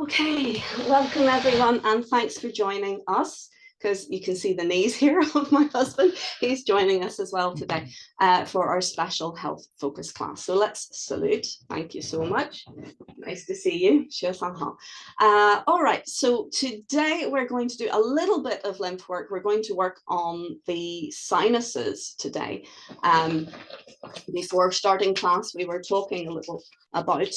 Okay, welcome everyone, and thanks for joining us, because you can see the knees here of my husband. He's joining us as well today for our special health focus class. So let's salute. Thank you so much. Nice to see you. All right, so today we're going to do a little bit of lymph work. We're going to work on the sinuses today. Before starting class, we were talking a little about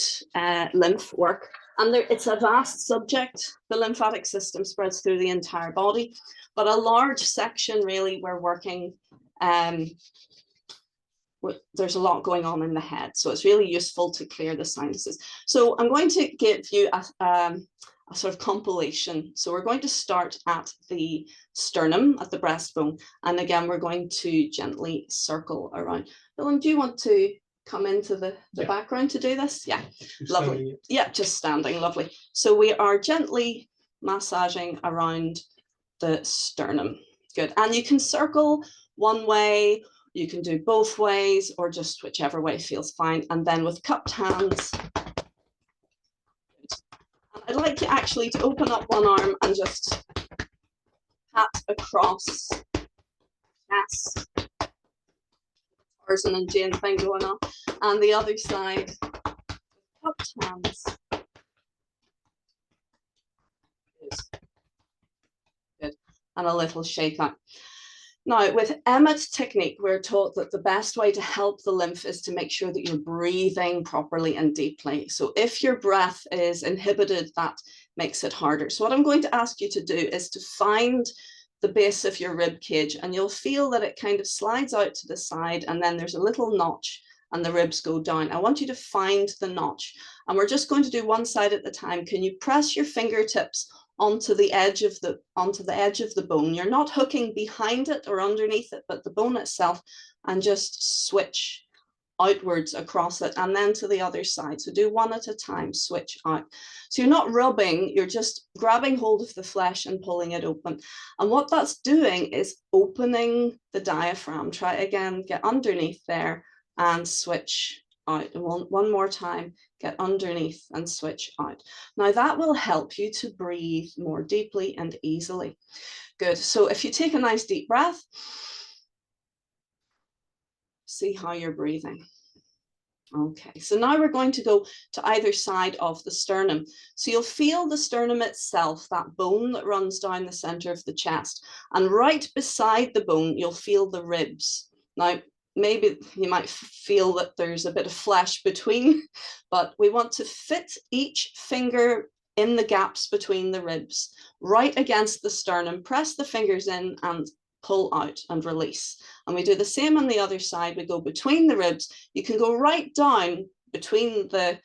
lymph work. And it's a vast subject. The lymphatic system spreads through the entire body, but a large section really we're working, there's a lot going on in the head. So it's really useful to clear the sinuses. So I'm going to give you a sort of compilation. So we're going to start at the sternum, at the breastbone. And again, we're going to gently circle around. Willem, do you want to come into the background to do this? Yeah, lovely. Standing. Yeah, just standing, lovely. So we are gently massaging around the sternum. Good. And you can circle one way, you can do both ways, or just whichever way feels fine. And then with cupped hands, I'd like you actually to open up one arm and just pat across chest. Stars and Jane thing going on. And the other side, cupped hands. Good. And a little shake out. Now, with Emmett technique, we're taught that the best way to help the lymph is to make sure that you're breathing properly and deeply. So if your breath is inhibited, that makes it harder. So what I'm going to ask you to do is to find the base of your rib cage, and you'll feel that it kind of slides out to the side, and then there's a little notch and the ribs go down. I want you to find the notch, and we're just going to do one side at a time. Can you press your fingertips onto the edge of the bone? You're not hooking behind it or underneath it, but the bone itself, and just switch outwards across it, and then to the other side. So do one at a time, switch out. So you're not rubbing, you're just grabbing hold of the flesh and pulling it open. And what that's doing is opening the diaphragm. Try again, get underneath there and switch out. And one more time, get underneath and switch out. Now that will help you to breathe more deeply and easily. Good. So if you take a nice deep breath, see how you're breathing. Okay, so now we're going to go to either side of the sternum. So you'll feel the sternum itself, that bone that runs down the center of the chest. And right beside the bone, you'll feel the ribs. Now, maybe you might feel that there's a bit of flesh between, but we want to fit each finger in the gaps between the ribs, right against the sternum. Press the fingers in and pull out and release. And we do the same on the other side. We go between the ribs. You can go right down between the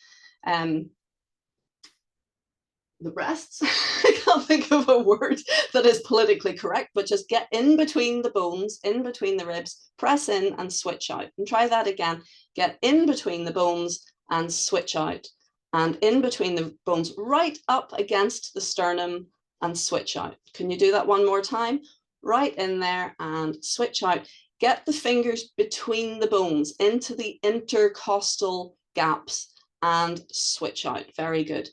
breasts. I can't think of a word that is politically correct, but just get in between the bones, in between the ribs, press in and switch out. And try that again. Get in between the bones and switch out. And in between the bones, right up against the sternum and switch out. Can you do that one more time? Right in there and switch out. Get the fingers between the bones into the intercostal gaps and switch out. Very good.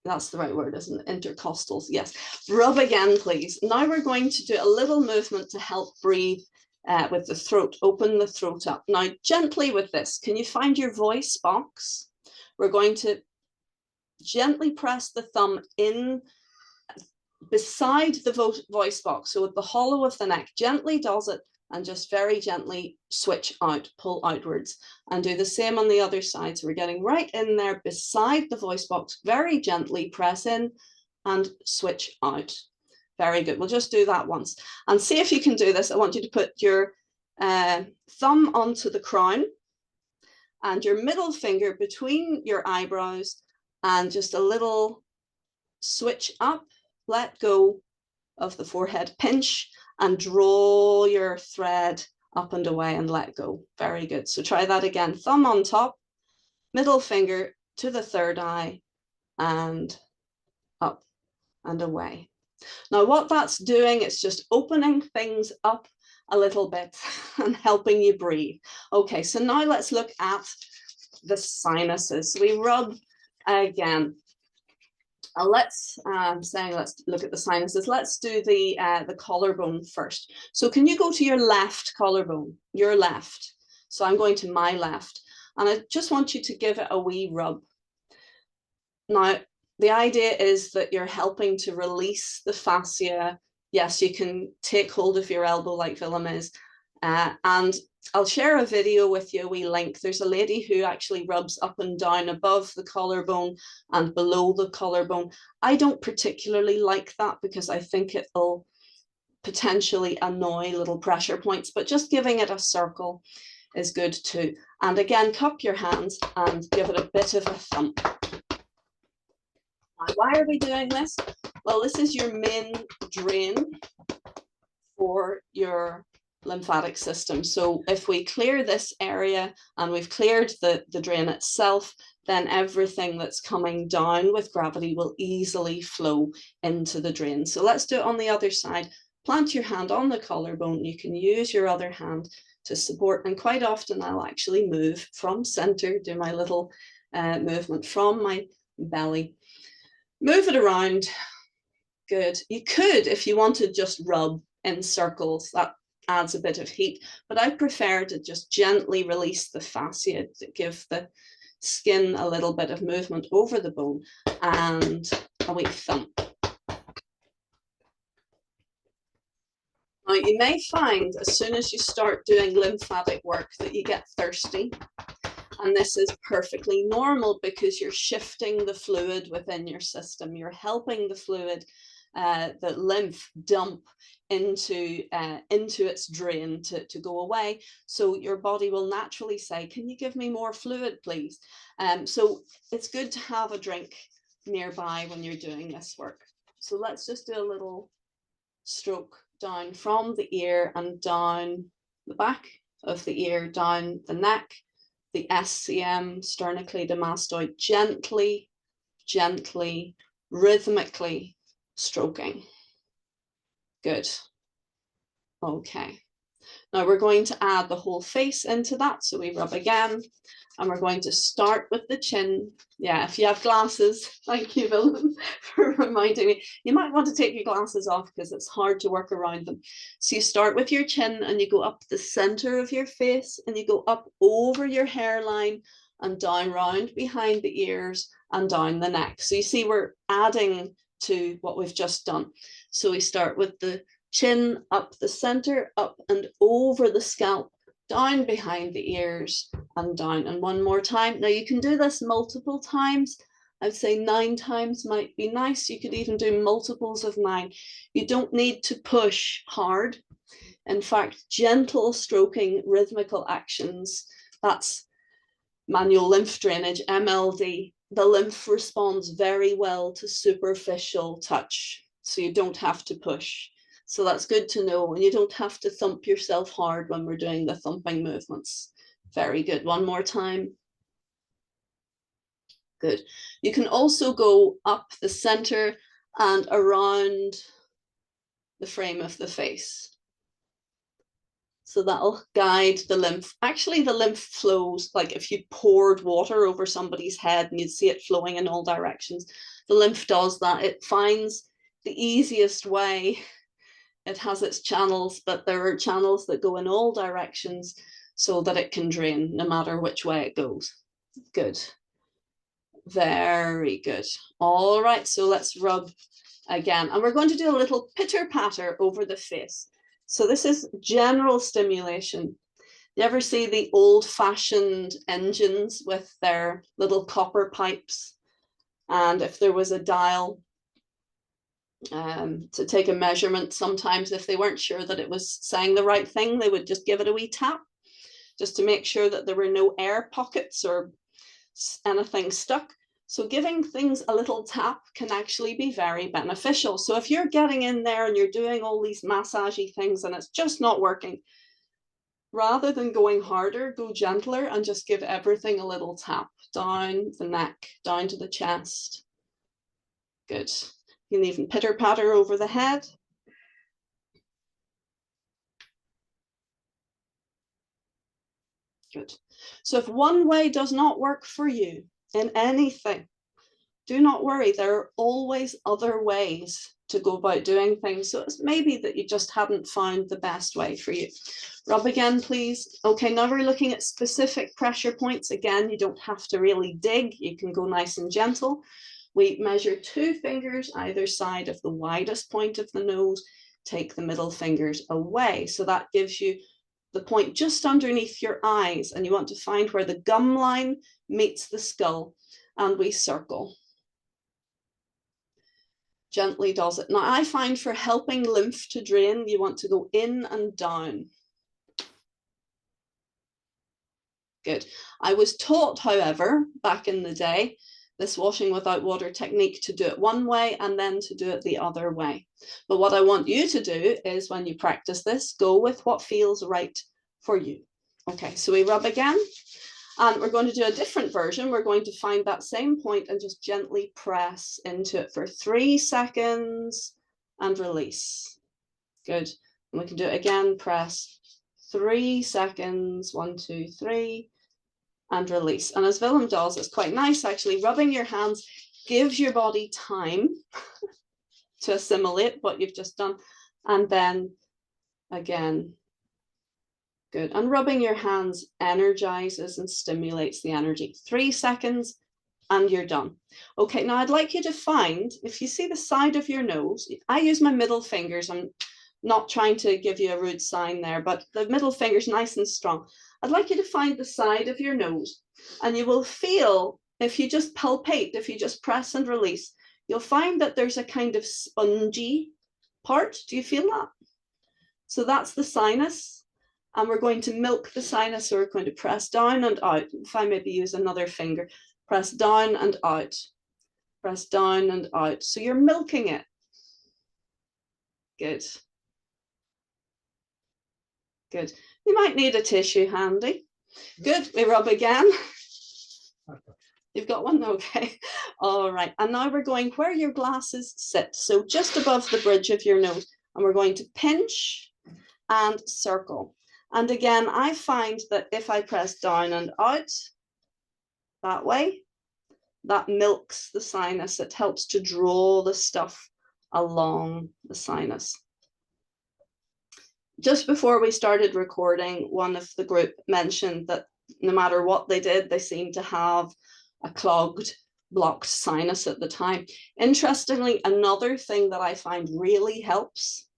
That's the right word, isn't it? Intercostals, yes. Rub again, please. Now we're going to do a little movement to help breathe with the throat. Open the throat up. Now gently with this, can you find your voice box? We're going to gently press the thumb in beside the voice box, so with the hollow of the neck, gently does it, and just very gently switch out, pull outwards, and do the same on the other side. So we're getting right in there beside the voice box, very gently press in and switch out. Very good. We'll just do that once and see if you can do this. I want you to put your thumb onto the crown and your middle finger between your eyebrows, and just a little switch up. Let go of the forehead, pinch and draw your thread up and away and let go. Very good. So try that again. Thumb on top, middle finger to the third eye and up and away. Now what that's doing is just opening things up a little bit and helping you breathe. Okay, so now let's look at the sinuses. We rub again. let's let's look at the sinuses. Let's do the collarbone first. So can you go to your left collarbone, your left? So I'm going to my left, and I just want you to give it a wee rub. Now, the idea is that you're helping to release the fascia. Yes, you can take hold of your elbow like Willem is, and I'll share a video with you, a wee link. There's a lady who actually rubs up and down above the collarbone and below the collarbone. I don't particularly like that because I think it'll potentially annoy little pressure points, but just giving it a circle is good too. And again, cup your hands and give it a bit of a thump. Now, why are we doing this? Well, this is your main drain for your lymphatic system. So if we clear this area and we've cleared the drain itself, then everything that's coming down with gravity will easily flow into the drain. So let's do it on the other side. Plant your hand on the collarbone. You can use your other hand to support, and quite often I'll actually move from center, do my little movement from my belly. Move it around. Good. You could, if you wanted, just rub in circles. That adds a bit of heat, but I prefer to just gently release the fascia to give the skin a little bit of movement over the bone, and a wee thump. Now, you may find as soon as you start doing lymphatic work that you get thirsty. And this is perfectly normal because you're shifting the fluid within your system. You're helping the fluid, the lymph, dump into its drain to go away. So your body will naturally say, can you give me more fluid, please? So it's good to have a drink nearby when you're doing this work. So let's just do a little stroke down from the ear and down the back of the ear, down the neck, the SCM, sternocleidomastoid, gently, gently, rhythmically stroking. Good. Okay. Now we're going to add the whole face into that. So we rub again, and we're going to start with the chin. Yeah, if you have glasses, thank you, Willem, for reminding me. You might want to take your glasses off because it's hard to work around them. So you start with your chin and you go up the center of your face and you go up over your hairline and down round behind the ears and down the neck. So you see we're adding to what we've just done. So we start with the chin, up the center, up and over the scalp, down behind the ears and down. And one more time. Now you can do this multiple times. I'd say 9 times might be nice. You could even do multiples of 9. You don't need to push hard. In fact, gentle stroking, rhythmical actions, that's manual lymph drainage, MLD. The lymph responds very well to superficial touch, so you don't have to push. So that's good to know, and you don't have to thump yourself hard when we're doing the thumping movements. Very good. One more time. Good. You can also go up the center and around the frame of the face. So that'll guide the lymph. Actually, the lymph flows like if you poured water over somebody's head and you'd see it flowing in all directions. The lymph does that. It finds the easiest way. It has its channels, but there are channels that go in all directions so that it can drain no matter which way it goes. Good. Very good. All right, so let's rub again. And we're going to do a little pitter patter over the face. So this is general stimulation. You ever see the old-fashioned engines with their little copper pipes? And if there was a dial to take a measurement, sometimes if they weren't sure that it was saying the right thing, they would just give it a wee tap just to make sure that there were no air pockets or anything stuck. So giving things a little tap can actually be very beneficial. So if you're getting in there and you're doing all these massagey things and it's just not working, rather than going harder, go gentler and just give everything a little tap down the neck, down to the chest. Good. You can even pitter patter over the head. Good. So if one way does not work for you in anything, do not worry. There are always other ways to go about doing things. So it's maybe that you just haven't found the best way for you. Rub again, please. Okay, now we're looking at specific pressure points. Again, you don't have to really dig. You can go nice and gentle. We measure 2 fingers either side of the widest point of the nose. Take the middle fingers away. So that gives you the point just underneath your eyes, and you want to find where the gum line meets the skull, and we circle. Gently does it. Now I find for helping lymph to drain, you want to go in and down. Good. I was taught, however, back in the day, this washing without water technique, to do it one way and then to do it the other way. But what I want you to do is, when you practice this, go with what feels right for you. Okay, so we rub again, and we're going to do a different version. We're going to find that same point and just gently press into it for 3 seconds and release. Good. And we can do it again. Press 3 seconds, 1, 2, 3, and release. And as Willem does, it's quite nice actually. Rubbing your hands gives your body time to assimilate what you've just done. And then again, good. And rubbing your hands energizes and stimulates the energy. 3 seconds and you're done. Okay, now I'd like you to find, if you see the side of your nose, I use my middle fingers. I'm not trying to give you a rude sign there, but the middle finger's nice and strong. I'd like you to find the side of your nose, and you will feel, if you just palpate, if you just press and release, you'll find that there's a kind of spongy part. Do you feel that? So that's the sinus, and we're going to milk the sinus. So we're going to press down and out. If I maybe use another finger, press down and out, press down and out. So you're milking it. Good. Good. You might need a tissue handy. Good. We rub again. You've got one? Okay. All right. And now we're going where your glasses sit. So just above the bridge of your nose. And we're going to pinch and circle. And again, I find that if I press down and out that way, that milks the sinus. It helps to draw the stuff along the sinus. Just before we started recording, one of the group mentioned that no matter what they did, they seemed to have a clogged, blocked sinus at the time. Interestingly, another thing that I find really helps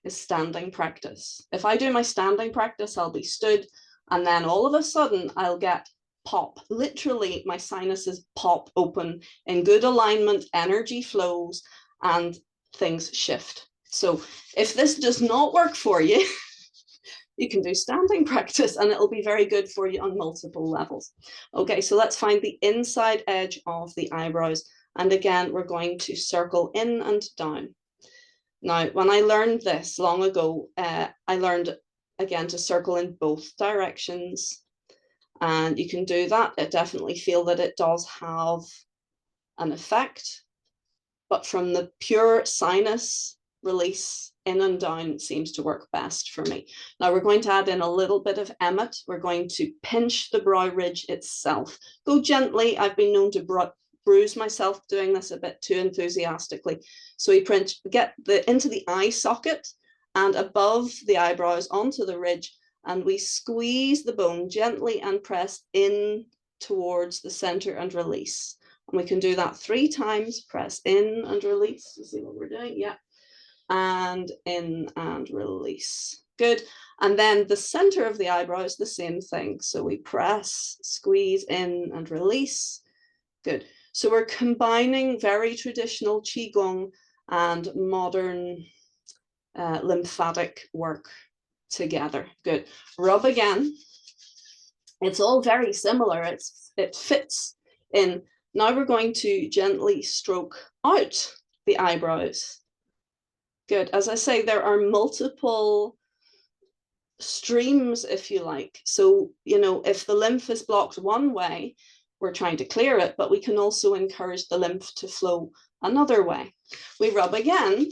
is standing practice. If I do my standing practice, I'll be stood, and then all of a sudden I'll get pop. Literally, my sinuses pop open in good alignment, energy flows, and things shift. So if this does not work for you, you can do standing practice and it'll be very good for you on multiple levels. Okay, so let's find the inside edge of the eyebrows. And again, we're going to circle in and down. Now, when I learned this long ago, I learned again to circle in both directions. And you can do that. I definitely feel that it does have an effect. But from the pure sinus release, in and down seems to work best for me. Now we're going to add in a little bit of emmet. We're going to pinch the brow ridge itself. Go gently. I've been known to bruise myself doing this a bit too enthusiastically. So we get into the eye socket and above the eyebrows onto the ridge, and we squeeze the bone gently and press in towards the center and release. And we can do that 3 times. Press in and release. You see what we're doing? Yeah. And in and release. Good. And then the center of the eyebrows, the same thing. So we press, squeeze in and release. Good. So we're combining very traditional Qigong and modern lymphatic work together. Good. Rub again. It's all very similar. It fits in. Now we're going to gently stroke out the eyebrows. Good. As I say, there are multiple streams, if you like. So, you know, if the lymph is blocked one way, we're trying to clear it, but we can also encourage the lymph to flow another way. We rub again,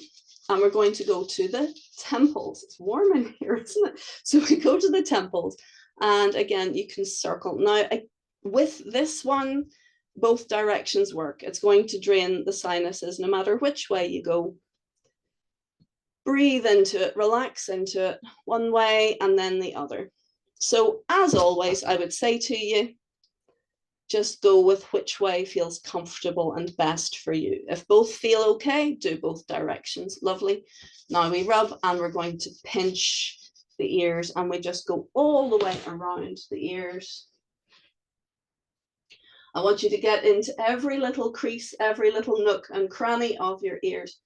and we're going to go to the temples. It's warm in here, isn't it? So we go to the temples, and again, you can circle. Now, with this one, both directions work. It's going to drain the sinuses no matter which way you go. Breathe into it, relax into it, one way and then the other. So as always, I would say to you, just go with which way feels comfortable and best for you. If both feel okay, do both directions. Lovely. Now we rub and we're going to pinch the ears, and we just go all the way around the ears. I want you to get into every little crease, every little nook and cranny of your ears.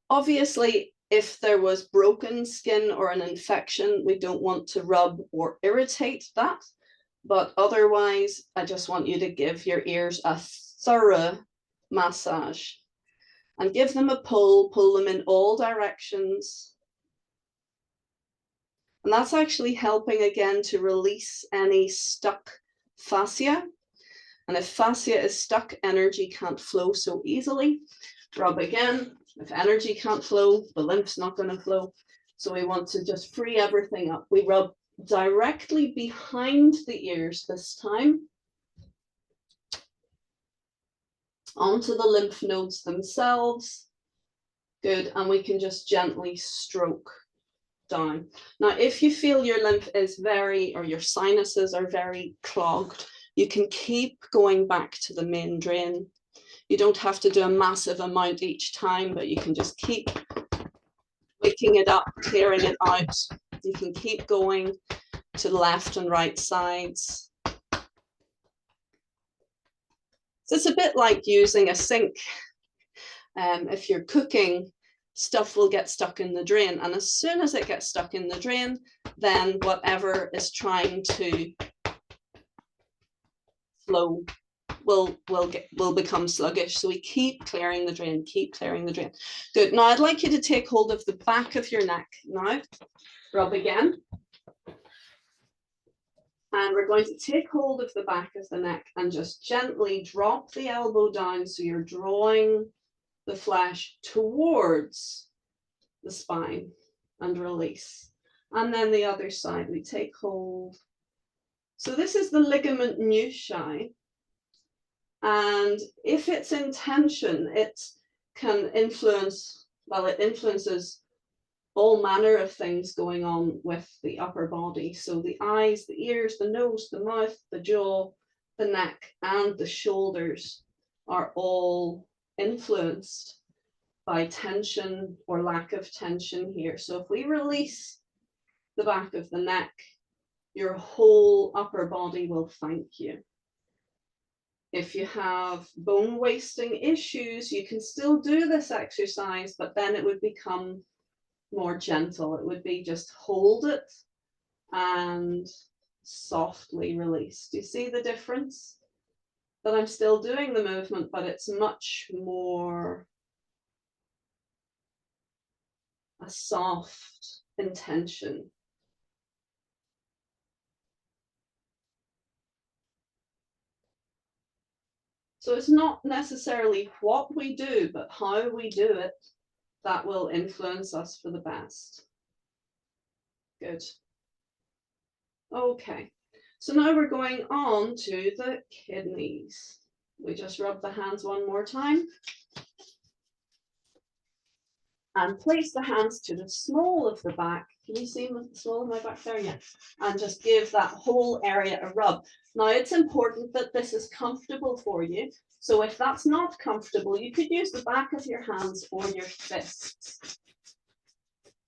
Obviously, if there was broken skin or an infection, we don't want to rub or irritate that. But otherwise, I just want you to give your ears a thorough massage and give them a pull them in all directions. And that's actually helping again to release any stuck fascia. And if fascia is stuck, energy can't flow so easily. Rub again. If energy can't flow, the lymph's not going to flow. So we want to just free everything up. We rub directly behind the ears this time, onto the lymph nodes themselves. Good, and we can just gently stroke down. Now, if you feel your lymph is or your sinuses are very clogged, you can keep going back to the main drain. You don't have to do a massive amount each time, but you can just keep waking it up, clearing it out. You can keep going to the left and right sides. So it's a bit like using a sink. If you're cooking, stuff will get stuck in the drain. And as soon as it gets stuck in the drain, then whatever is trying to flow will become sluggish. So we keep clearing the drain, keep clearing the drain. Good. Now I'd like you to take hold of the back of your neck now. Rub again. And we're going to take hold of the back of the neck and just gently drop the elbow down so you're drawing the flesh towards the spine and release. And then the other side, we take hold. So this is the ligament nuchae. And if it's in tension, it can influence, well, it influences all manner of things going on with the upper body. So the eyes, the ears, the nose, the mouth, the jaw, the neck, and the shoulders are all influenced by tension or lack of tension here. So if we release the back of the neck, your whole upper body will thank you. If you have bone wasting issues, you can still do this exercise, but then it would become more gentle. It would be just hold it and softly release. Do you see the difference? That I'm still doing the movement, but it's much more a soft intention. So it's not necessarily what we do, but how we do it that will influence us for the best. Good. Okay, so now we're going on to the kidneys. We just rub the hands one more time. And place the hands to the small of the back. Can you see the small of my back there? Yeah. And just give that whole area a rub. Now it's important that this is comfortable for you. So if that's not comfortable, you could use the back of your hands or your fists.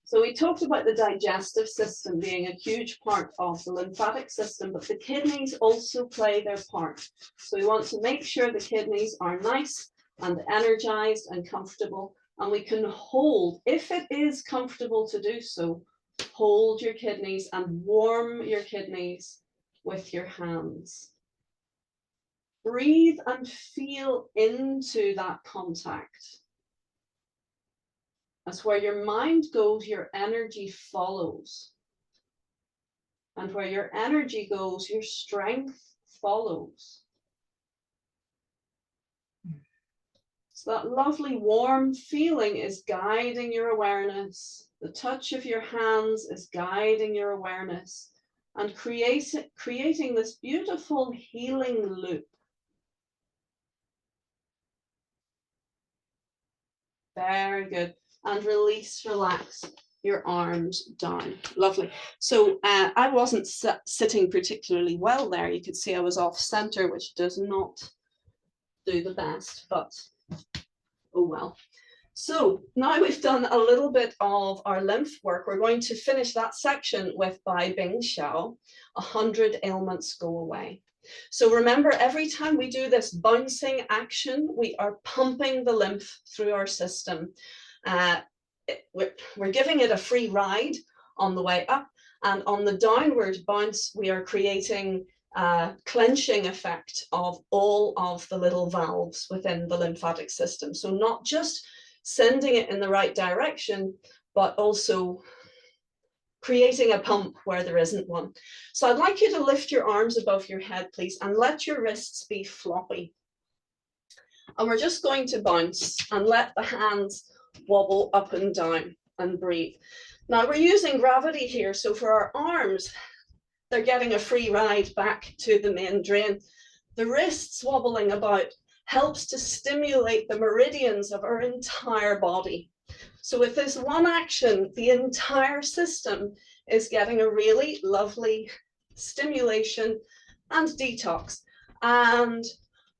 So we talked about the digestive system being a huge part of the lymphatic system, but the kidneys also play their part. So we want to make sure the kidneys are nice and energized and comfortable. And we can hold, if it is comfortable to do so, hold your kidneys and warm your kidneys with your hands. Breathe and feel into that contact. That's where your mind goes, your energy follows. And where your energy goes, your strength follows. So that lovely warm feeling is guiding your awareness. The touch of your hands is guiding your awareness and creating this beautiful healing loop. Very good. And release, relax your arms down. Lovely. So I wasn't sitting particularly well there. You could see I was off center, which does not do the best, but oh well. So now we've done a little bit of our lymph work. We're going to finish that section with Bai Bing Xiao, 100 ailments go away. So remember, every time we do this bouncing action, we are pumping the lymph through our system. We're giving it a free ride on the way up, and on the downward bounce, we are creating a clenching effect of all of the little valves within the lymphatic system. So not just sending it in the right direction, but also creating a pump where there isn't one. So I'd like you to lift your arms above your head, please, and let your wrists be floppy. And we're just going to bounce and let the hands wobble up and down and breathe. Now we're using gravity here, so for our arms, they're getting a free ride back to the main drain. The wrists wobbling about helps to stimulate the meridians of our entire body. So with this one action, the entire system is getting a really lovely stimulation and detox. And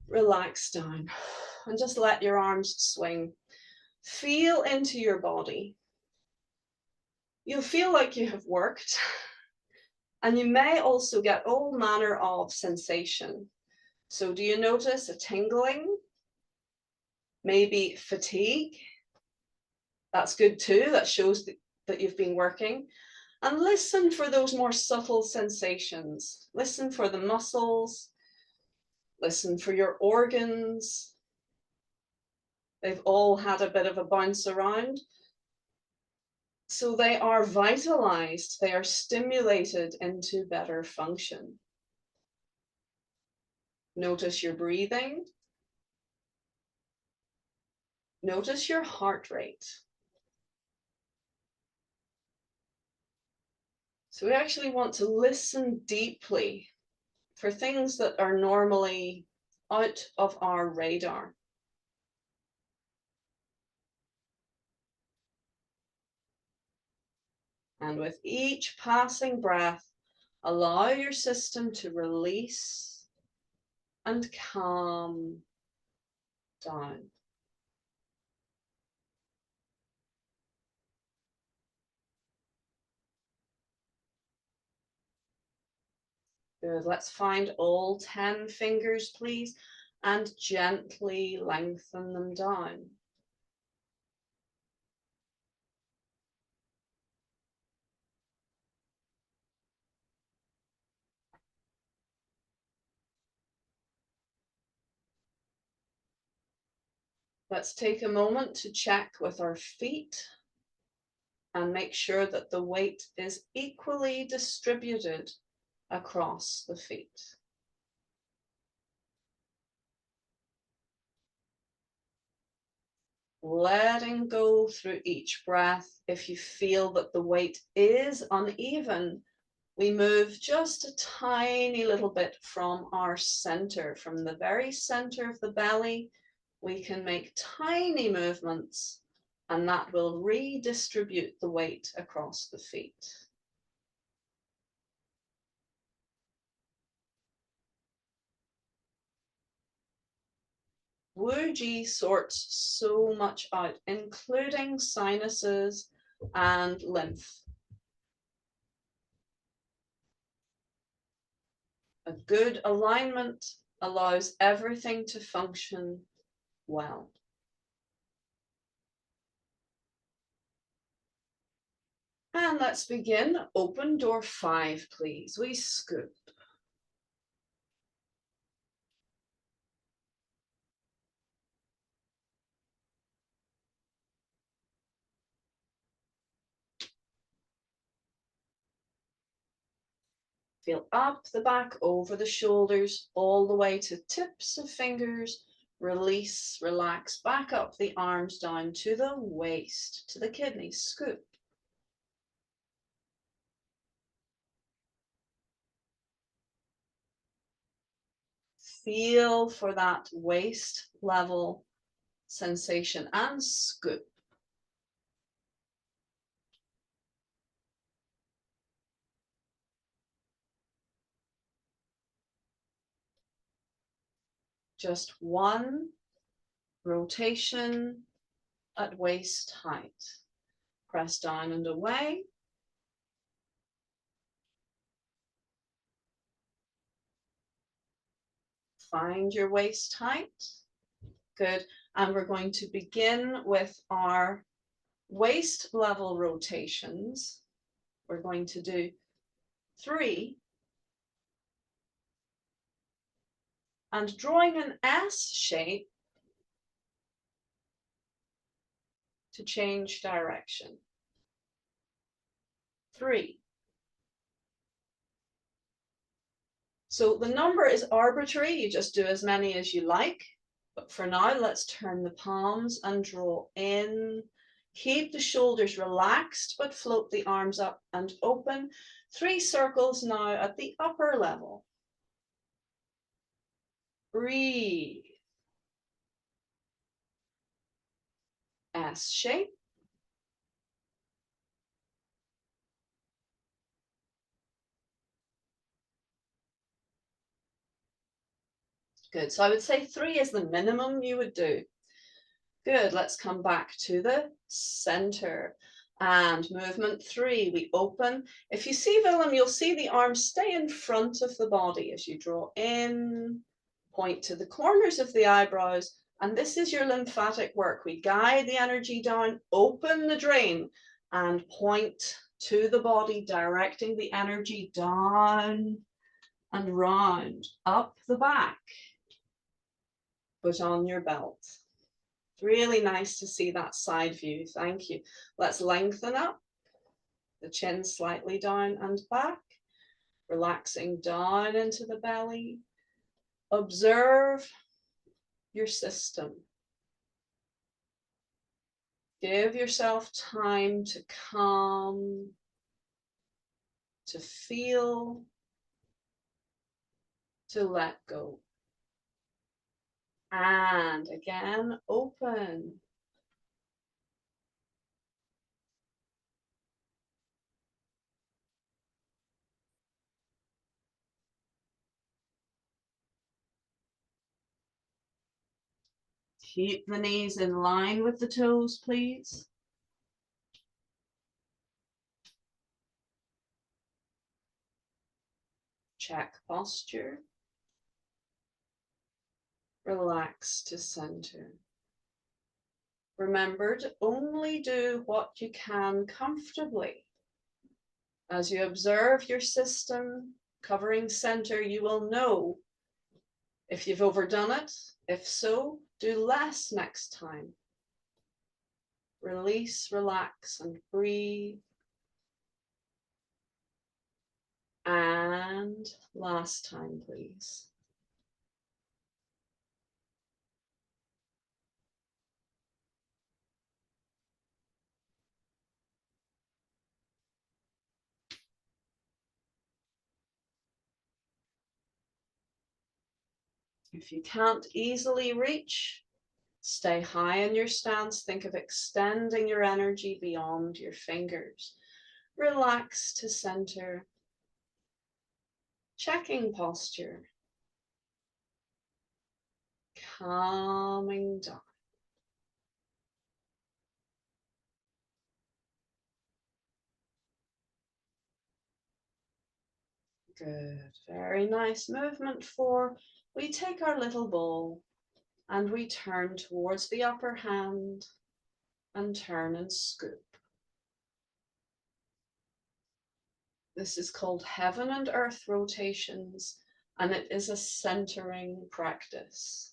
relax down and just let your arms swing. Feel into your body. You'll feel like you have worked, and you may also get all manner of sensation. So do you notice a tingling? Maybe fatigue? That's good too. That shows that you've been working. And listen for those more subtle sensations. Listen for the muscles. Listen for your organs. They've all had a bit of a bounce around. So they are vitalized. They are stimulated into better function. Notice your breathing. Notice your heart rate. So we actually want to listen deeply for things that are normally out of our radar. And with each passing breath, allow your system to release and calm down. Good. Let's find all 10 fingers, please, and gently lengthen them down. Let's take a moment to check with our feet and make sure that the weight is equally distributed across the feet. Letting go through each breath. If you feel that the weight is uneven, we move just a tiny little bit from our center, from the very center of the belly. We can make tiny movements, and that will redistribute the weight across the feet. Wu Ji sorts so much out, including sinuses and lymph. A good alignment allows everything to function well. And let's begin. Open door 5, please. We scoop. Feel up the back, over the shoulders, all the way to tips of fingers. Release, relax, back up the arms down to the waist, to the kidneys. Scoop. Feel for that waist level sensation and scoop. Just one rotation at waist height. Press down and away. Find your waist height. Good. And we're going to begin with our waist level rotations. We're going to do 3. And drawing an S shape to change direction. 3. So the number is arbitrary. You just do as many as you like. But for now, let's turn the palms and draw in. Keep the shoulders relaxed, but float the arms up and open. 3 circles now at the upper level. Breathe. S shape. Good. So I would say 3 is the minimum you would do. Good. Let's come back to the center. And movement 3, we open. If you see Willem, you'll see the arms stay in front of the body as you draw in, point to the corners of the eyebrows. And this is your lymphatic work. We guide the energy down, open the drain, and point to the body, directing the energy down and round, up the back. Put on your belt. Really nice to see that side view. Thank you. Let's lengthen up. The chin slightly down and back. Relaxing down into the belly. Observe your system. Give yourself time to calm, to feel, to let go. And again, open. Keep the knees in line with the toes, please. Check posture. Relax to center. Remember to only do what you can comfortably. As you observe your system covering center, you will know if you've overdone it. If so, do less next time. Release, relax, and breathe. And last time, please. If you can't easily reach, stay high in your stance. Think of extending your energy beyond your fingers. Relax to center. Checking posture. Calming down. Good. Very nice. Movement 4. We take our little ball and we turn towards the upper hand and turn and scoop. This is called heaven and earth rotations, and it is a centering practice.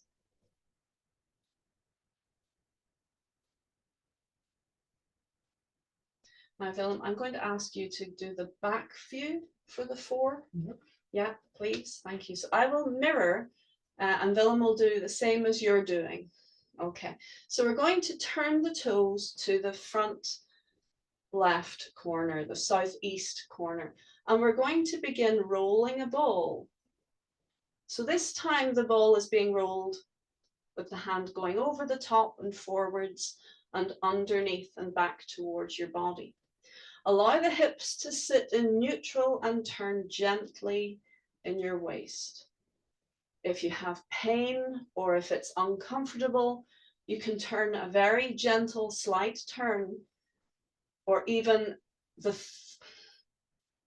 Now, Willem, I'm going to ask you to do the back view for the 4. Mm-hmm. Yeah, please. Thank you. So I will mirror, and Willem will do the same as you're doing. Okay. So we're going to turn the toes to the front left corner, the southeast corner, and we're going to begin rolling a ball. So this time the ball is being rolled with the hand going over the top and forwards and underneath and back towards your body. Allow the hips to sit in neutral and turn gently in your waist. If you have pain or if it's uncomfortable, you can turn a very gentle, slight turn, or even the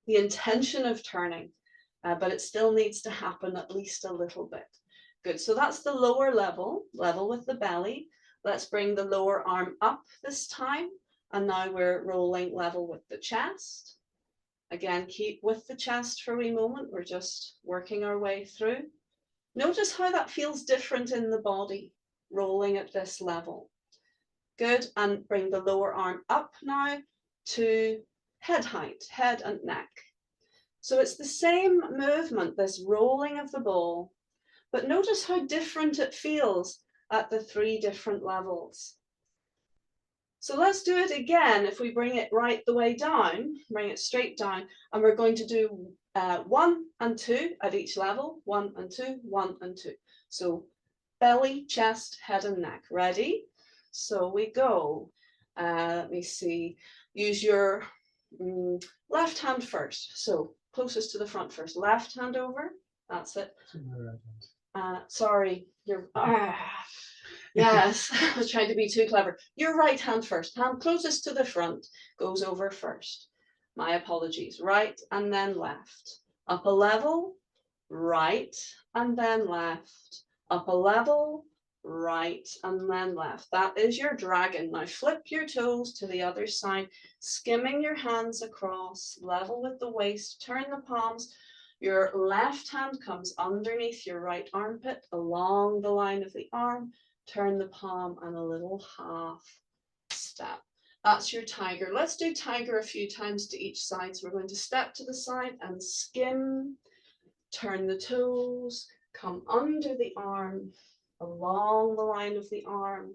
intention of turning, but it still needs to happen at least a little bit. Good, so that's the lower level, level with the belly. Let's bring the lower arm up this time. And now we're rolling level with the chest. Again, keep with the chest for a wee moment. We're just working our way through. Notice how that feels different in the body, rolling at this level. Good, and bring the lower arm up now to head height, head and neck. So it's the same movement, this rolling of the ball, but notice how different it feels at the 3 different levels. So let's do it again. If we bring it right the way down, bring it straight down, and we're going to do 1 and 2 at each level, 1 and 2, 1 and 2. So belly, chest, head and neck. Ready? So we go. Let me see. Use your left hand first. So closest to the front first. Left hand over. That's it. Sorry, you're. Yes, I was trying to be too clever. Your right hand first. Hand closest to the front goes over first. My apologies. Right and then left. Up a level, right and then left. Up a level, right and then left. That is your dragon. Now flip your toes to the other side, skimming your hands across, level with the waist, turn the palms. Your left hand comes underneath your right armpit, along the line of the arm. Turn the palm and a little half step. That's your tiger. Let's do tiger a few times to each side. So we're going to step to the side and skim, turn the toes, come under the arm, along the line of the arm,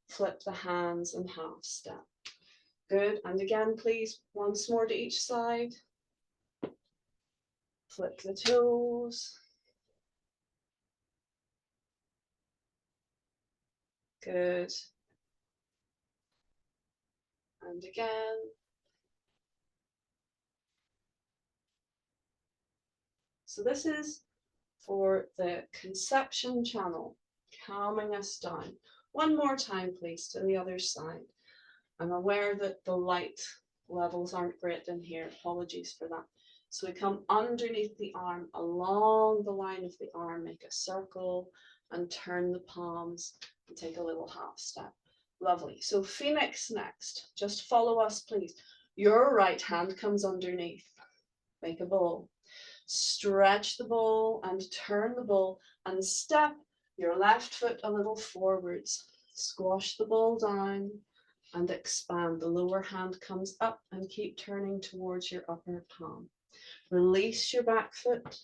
flip the hands and half step. Good. And again, please, once more to each side. Flip the toes. Good. And again. So this is for the conception channel, calming us down. One more time, please, to the other side. I'm aware that the light levels aren't great in here. Apologies for that. So we come underneath the arm, along the line of the arm, make a circle and turn the palms and take a little half step. Lovely. So Phoenix next. Just follow us, please. Your right hand comes underneath. Make a bowl. Stretch the bowl and turn the bowl and step your left foot a little forwards. Squash the ball down and expand. The lower hand comes up and keep turning towards your upper palm. Release your back foot,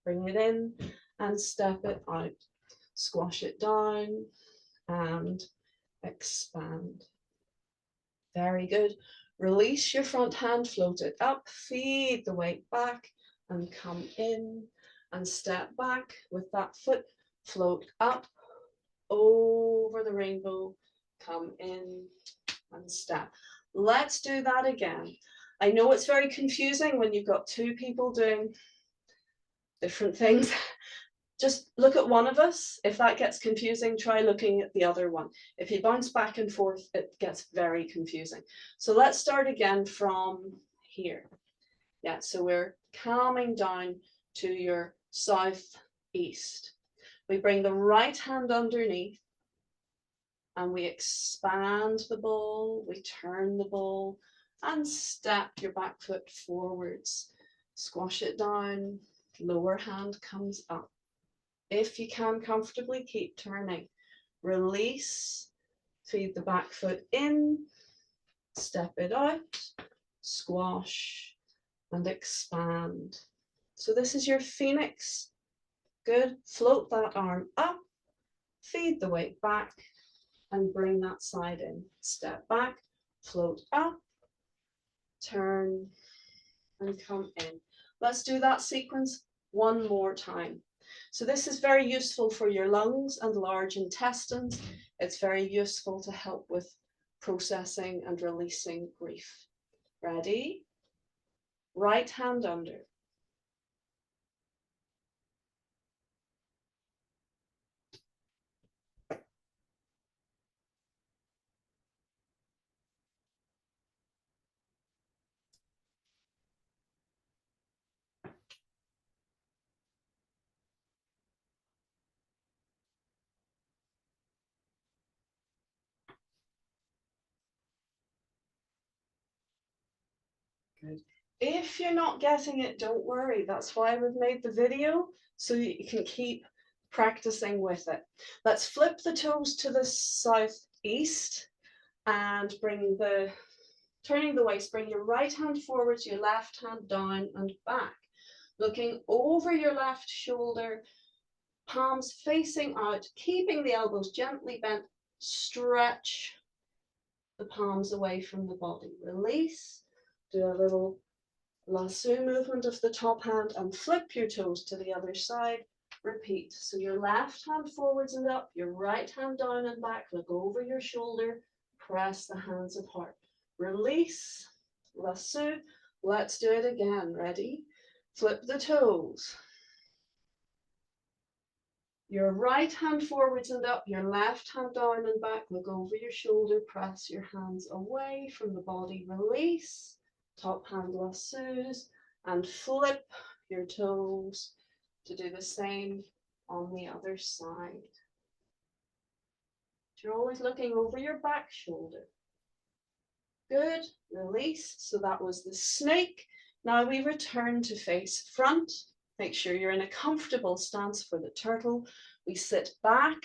bring it in and step it out. Squash it down and expand. Very good. Release your front hand, float it up, feed the weight back and come in and step back with that foot, float up over the rainbow, come in and step. Let's do that again. I know it's very confusing when you've got 2 people doing different things. Just look at one of us. If that gets confusing, try looking at the other one. If you bounce back and forth, it gets very confusing. So let's start again from here. Yeah, so we're calming down to your southeast. We bring the right hand underneath and we expand the bowl, we turn the bowl and step your back foot forwards. Squash it down, lower hand comes up. If you can comfortably, keep turning. Release, feed the back foot in, step it out, squash and expand. So this is your Phoenix. Good. Float that arm up, feed the weight back and bring that side in. Step back, float up, turn and come in. Let's do that sequence one more time. So this is very useful for your lungs and large intestines. It's very useful to help with processing and releasing grief. Ready? Right hand under. Good. If you're not getting it, don't worry. That's why we've made the video, so you can keep practicing with it. Let's flip the toes to the southeast and turning the waist, bring your right hand forwards, your left hand down and back. Looking over your left shoulder, palms facing out, keeping the elbows gently bent, stretch the palms away from the body. Release, do a little lasso movement of the top hand and flip your toes to the other side. Repeat. So your left hand forwards and up, your right hand down and back. Look over your shoulder, press the hands apart. Release, lasso. Let's do it again. Ready? Flip the toes. Your right hand forwards and up, your left hand down and back. Look over your shoulder, press your hands away from the body. Release, top hand lassos, and flip your toes to do the same on the other side. You're always looking over your back shoulder. Good, release. So that was the snake. Now we return to face front. Make sure you're in a comfortable stance for the turtle. We sit back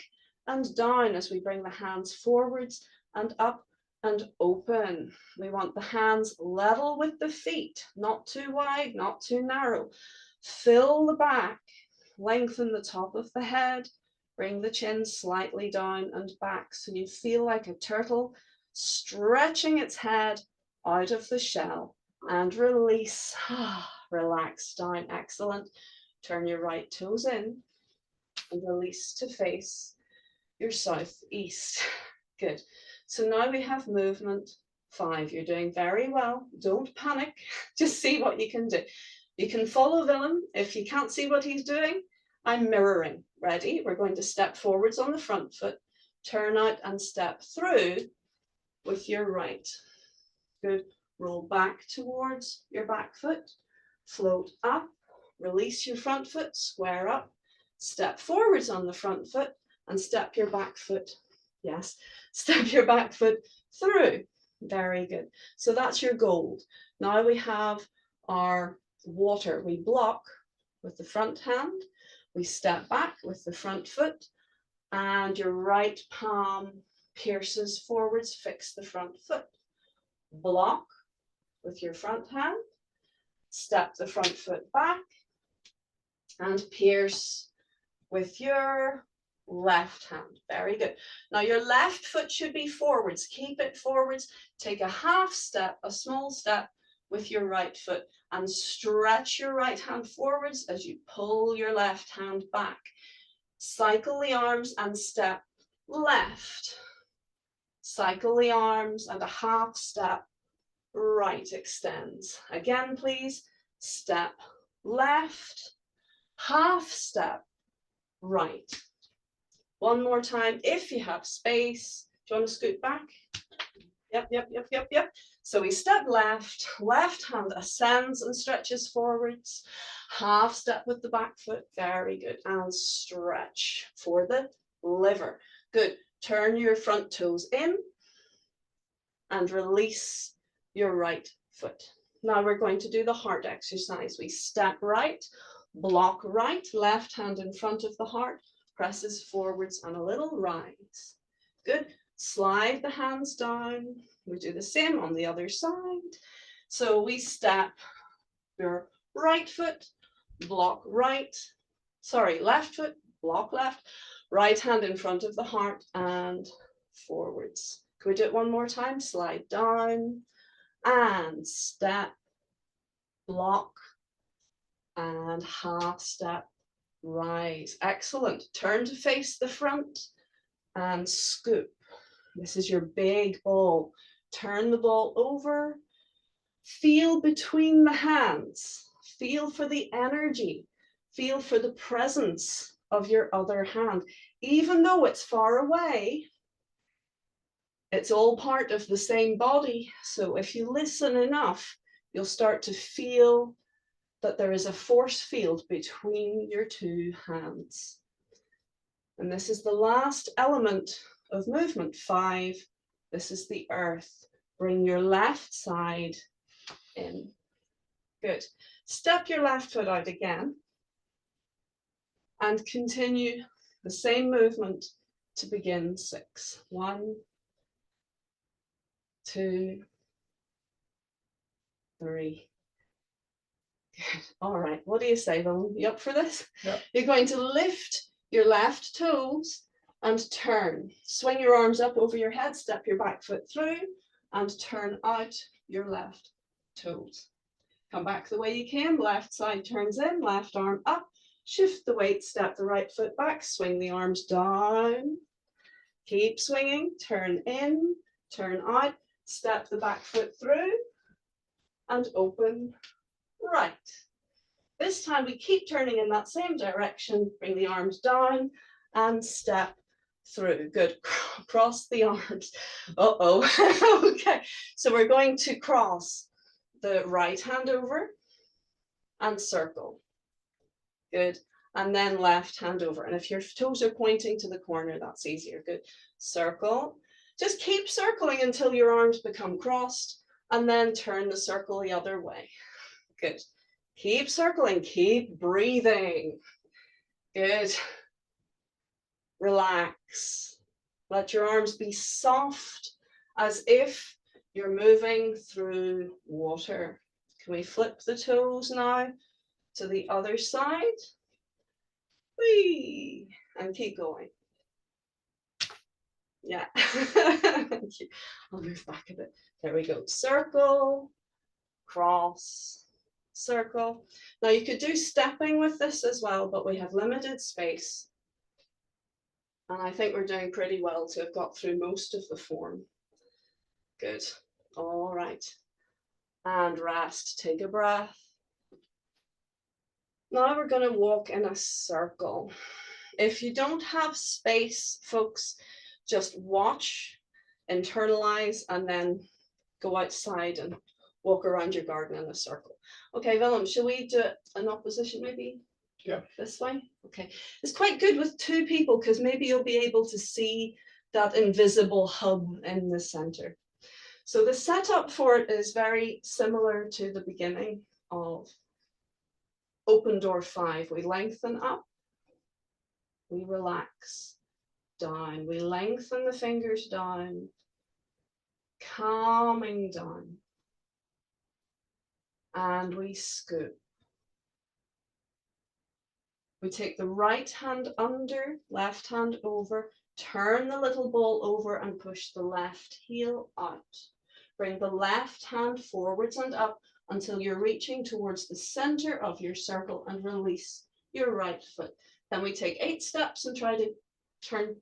and down as we bring the hands forwards and up and open. We want the hands level with the feet, not too wide, not too narrow. Fill the back, lengthen the top of the head, bring the chin slightly down and back so you feel like a turtle stretching its head out of the shell, and release. Relax down. Excellent. Turn your right toes in and release to face your southeast. Good. So now we have movement 5. You're doing very well. Don't panic. Just see what you can do. You can follow Willem. If you can't see what he's doing, I'm mirroring. Ready? We're going to step forwards on the front foot, turn out and step through with your right. Good. Roll back towards your back foot, float up, release your front foot, square up, step forwards on the front foot and step your back foot. Yes, step your back foot through. Very good. So that's your gold. Now we have our water. We block with the front hand, we step back with the front foot, and your right palm pierces forwards, fix the front foot. Block with your front hand, step the front foot back, and pierce with your left hand. Very good. Now your left foot should be forwards. Keep it forwards. Take a half step, a small step with your right foot, and stretch your right hand forwards as you pull your left hand back. Cycle the arms and step left. Cycle the arms and a half step right extends. Again, please. Step left, half step right. One more time, if you have space. Do you want to scoot back? Yep. So we step left, left hand ascends and stretches forwards. Half step with the back foot. Very good. And stretch for the liver. Good. Turn your front toes in and release your right foot. Now we're going to do the heart exercise. We step right, block right, left hand in front of the heart, presses forwards and a little rise. Good. Slide the hands down. We do the same on the other side. So we step your right foot, block right, left foot, block left, right hand in front of the heart and forwards. Can we do it one more time? Slide down and step, block and half step rise. Excellent. Turn to face the front and scoop. This is your big ball. Turn the ball over. Feel between the hands. Feel for the energy. Feel for the presence of your other hand. Even though it's far away, it's all part of the same body. So if you listen enough, you'll start to feel that there is a force field between your two hands. And this is the last element of movement 5. This is the earth. Bring your left side in. Good. Step your left foot out again and continue the same movement to begin 6. 1, 2, 3. Good. All right. What do you say, Willem? You up for this? Yep. You're going to lift your left toes and turn. Swing your arms up over your head, step your back foot through, and turn out your left toes. Come back the way you came, left side turns in, left arm up, shift the weight, step the right foot back, swing the arms down, keep swinging, turn in, turn out, step the back foot through, and open right. This time we keep turning in that same direction, bring the arms down and step through. Good. Cross the arms. Uh-oh. Okay. So we're going to cross the right hand over and circle. Good. And then left hand over. And if your toes are pointing to the corner, that's easier. Good. Circle. Just keep circling until your arms become crossed, and then turn the circle the other way. Good. Keep circling, keep breathing. Good. Relax. Let your arms be soft as if you're moving through water. Can we flip the toes now to the other side? Whee! And keep going. Yeah. Thank you. I'll move back a bit. There we go. Circle, cross, circle. Now you could do stepping with this as well, but we have limited space. And I think we're doing pretty well to have got through most of the form. Good. All right. And rest. Take a breath. Now we're going to walk in a circle. If you don't have space, folks, just watch, internalize, and then go outside and walk around your garden in a circle. Okay, Willem, shall we do it in opposition maybe? Yeah. This way? Okay. It's quite good with 2 people because maybe you'll be able to see that invisible hub in the center. So the setup for it is very similar to the beginning of open door 5. We lengthen up, we relax, down, we lengthen the fingers down, calming down, and we scoop. We take the right hand under, left hand over, turn the little ball over and push the left heel out. Bring the left hand forwards and up until you're reaching towards the center of your circle and release your right foot. Then we take 8 steps and try to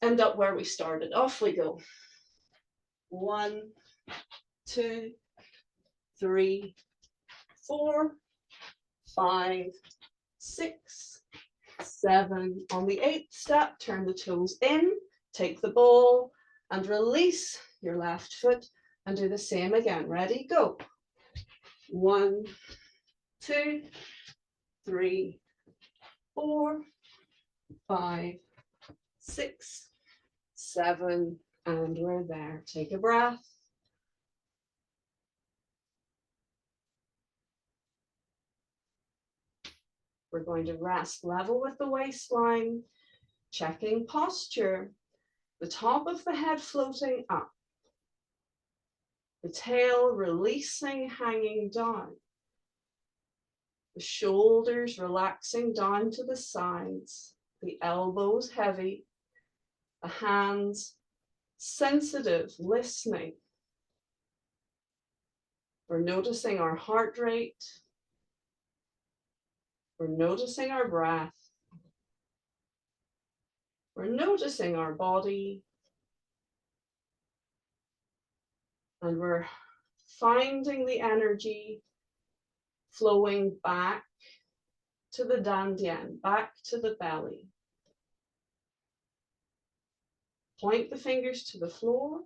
end up where we started. Off we go. 1, 2, 3, 4, 5, 6, 7. On the 8th step, turn the toes in, take the ball and release your left foot and do the same again. Ready? Go. 1, 2, 3, 4, 5, 6, 7, and we're there. Take a breath. We're going to rest level with the waistline, checking posture, the top of the head floating up, the tail releasing, hanging down, the shoulders relaxing down to the sides, the elbows heavy, the hands sensitive, listening. We're noticing our heart rate. We're noticing our breath. We're noticing our body. And we're finding the energy flowing back to the dantian, back to the belly. Point the fingers to the floor.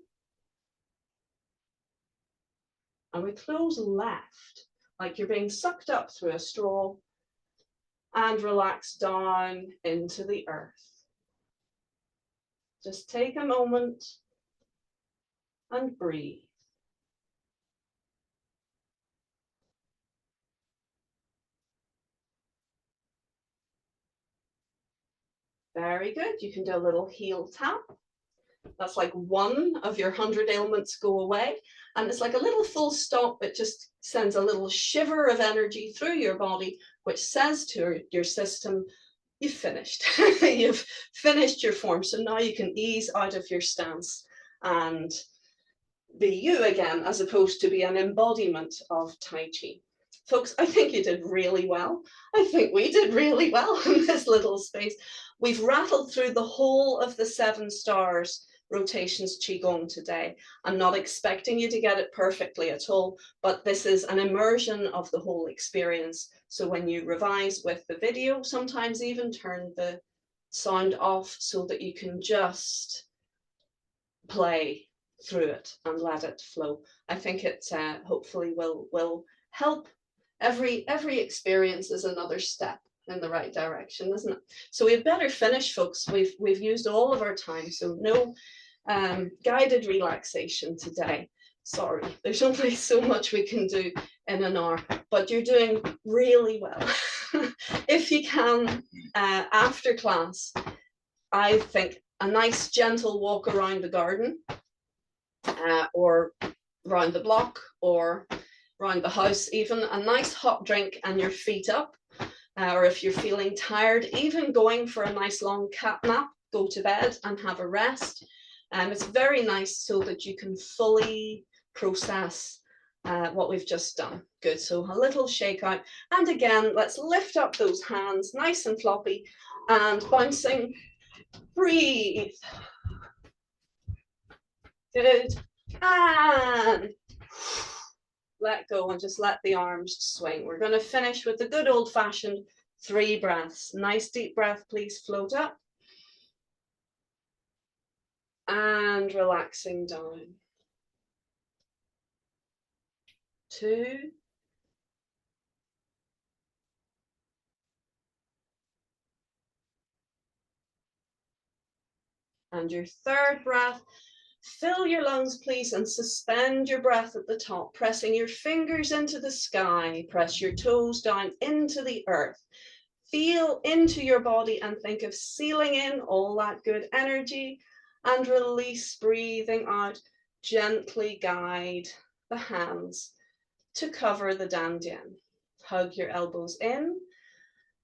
And we close left, like you're being sucked up through a straw, and relax down into the earth. Just take a moment and breathe. Very good. You can do a little heel tap. That's like one of your 100 ailments go away. And it's like a little full stop. It just sends a little shiver of energy through your body, which says to your system, you've finished. You've finished your form. So now you can ease out of your stance and be you again, as opposed to be an embodiment of Tai Chi. Folks, I think you did really well. I think we did really well in this little space. We've rattled through the whole of the 7 Stars Rotations Qi Gong today. I'm not expecting you to get it perfectly at all, but this is an immersion of the whole experience. So when you revise with the video, sometimes even turn the sound off so that you can just play through it and let it flow. I think it hopefully will help. Every experience is another step in the right direction, isn't it? So we'd better finish, folks. We've used all of our time, so no guided relaxation today. Sorry, there's only so much we can do in an hour, but you're doing really well. If you can, after class, I think a nice gentle walk around the garden, or around the block, or around the house, even a nice hot drink and your feet up, or if you're feeling tired, even going for a nice long cat nap, go to bed and have a rest. It's very nice so that you can fully process what we've just done. Good, so a little shake out. And again, let's lift up those hands nice and floppy and bouncing. Breathe. Good. And let go and just let the arms swing. We're going to finish with the good old-fashioned 3 breaths. Nice deep breath, please. Float up. And relaxing down. 2. And your 3rd breath. Fill your lungs, please, and suspend your breath at the top, pressing your fingers into the sky. Press your toes down into the earth. Feel into your body and think of sealing in all that good energy, and release, breathing out. Gently guide the hands to cover the dantian. Hug your elbows in,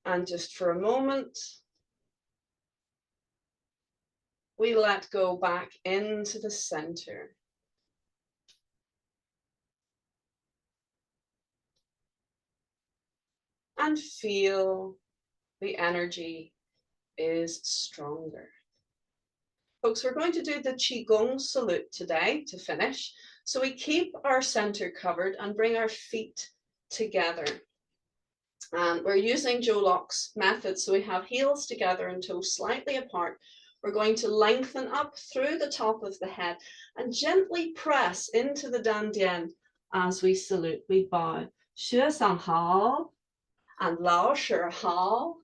and just for a moment, we let go back into the center. And feel the energy is stronger. Folks, we're going to do the Qigong salute today to finish. So we keep our center covered and bring our feet together. And we're using Joe Locke's method. So we have heels together and toes slightly apart. We're going to lengthen up through the top of the head and gently press into the dantian as we salute. We bow. 学上好 and 老师好.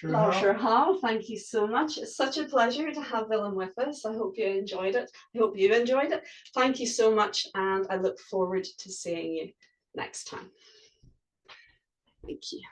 老师好. Thank you so much. It's such a pleasure to have Willem with us. I hope you enjoyed it. I hope you enjoyed it. Thank you so much, and I look forward to seeing you next time. Thank you.